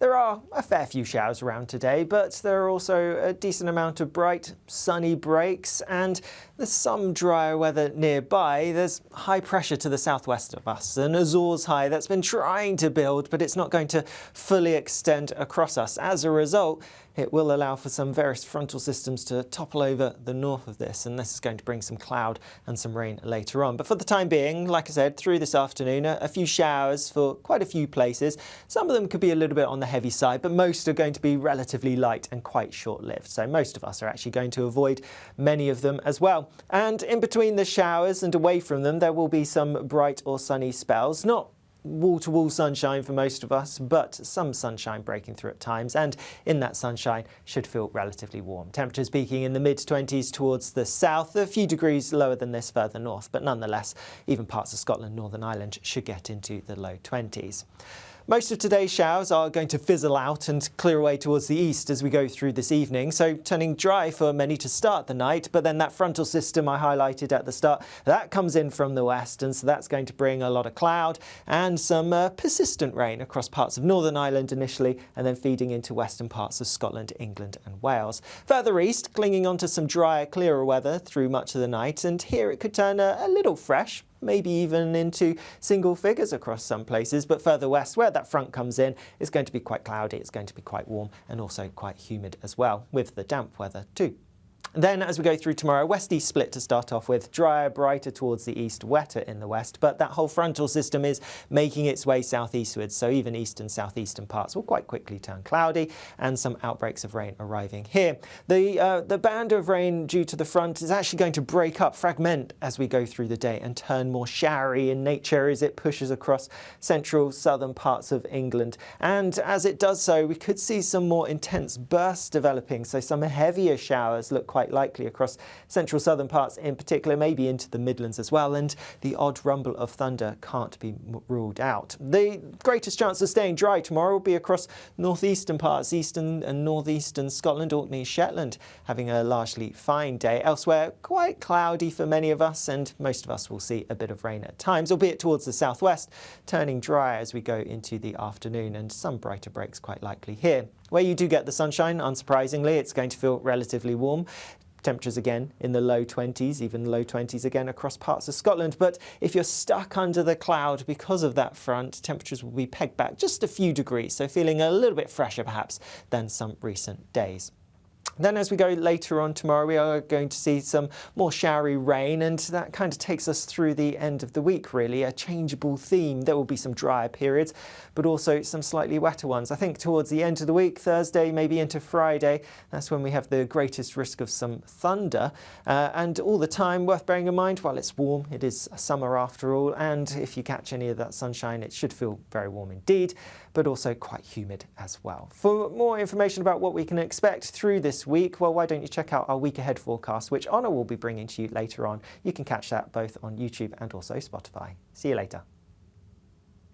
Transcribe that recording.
There are a fair few showers around today, but there are also a decent amount of bright, sunny breaks, and there's some drier weather nearby. There's high pressure to the southwest of us, an Azores high that's been trying to build, but it's not going to fully extend across us. As a result, it will allow for some various frontal systems to topple over the north of this, and this is going to bring some cloud and some rain later on. But for the time being, like I said, through this afternoon, a few showers for quite a few places. Some of them could be a little bit on the heavy side, but most are going to be relatively light and quite short-lived. So most of us are actually going to avoid many of them as well. And in between the showers and away from them, there will be some bright or sunny spells. Not wall-to-wall sunshine for most of us, but some sunshine breaking through at times, and in that sunshine should feel relatively warm. Temperatures peaking in the mid-20s towards the south, a few degrees lower than this further north, but nonetheless, even parts of Scotland, Northern Ireland should get into the low 20s. Most of today's showers are going to fizzle out and clear away towards the east as we go through this evening, so turning dry for many to start the night. But then that frontal system I highlighted at the start, that comes in from the west, and so that's going to bring a lot of cloud and some persistent rain across parts of Northern Ireland initially, and then feeding into western parts of Scotland, England and Wales. Further east, clinging onto some drier, clearer weather through much of the night, and here it could turn a little fresh, maybe even into single figures across some places. But further west, where that front comes in, it's going to be quite cloudy, it's going to be quite warm and also quite humid as well, with the damp weather too. Then as we go through tomorrow, west-east split to start off with, drier, brighter towards the east, wetter in the west, but that whole frontal system is making its way southeastwards, so even east and southeastern parts will quite quickly turn cloudy, and some outbreaks of rain arriving here. The band of rain due to the front is actually going to break up, fragment as we go through the day, and turn more showery in nature as it pushes across central southern parts of England. And as it does so, we could see some more intense bursts developing, so some heavier showers look quite likely across central southern parts in particular, maybe into the Midlands as well, and the odd rumble of thunder can't be ruled out. The greatest chance of staying dry tomorrow will be across northeastern parts, eastern and northeastern Scotland, Orkneys, Shetland, having a largely fine day. Elsewhere, quite cloudy for many of us, and most of us will see a bit of rain at times, albeit towards the southwest, turning dry as we go into the afternoon, and some brighter breaks quite likely here. Where you do get the sunshine, unsurprisingly, it's going to feel relatively warm. Temperatures again in the low 20s, even low 20s again across parts of Scotland. But if you're stuck under the cloud because of that front, temperatures will be pegged back just a few degrees, so feeling a little bit fresher perhaps than some recent days. Then as we go later on tomorrow, we are going to see some more showery rain, and that kind of takes us through the end of the week really, a changeable theme. There will be some drier periods, but also some slightly wetter ones. I think towards the end of the week, Thursday, maybe into Friday, that's when we have the greatest risk of some thunder. And all the time, worth bearing in mind, while it's warm, it is summer after all, and if you catch any of that sunshine, it should feel very warm indeed, but also quite humid as well. For more information about what we can expect through this week, well, why don't you check out our week ahead forecast, which Honor will be bringing to you later on. You can catch that both on YouTube and also Spotify. See you later.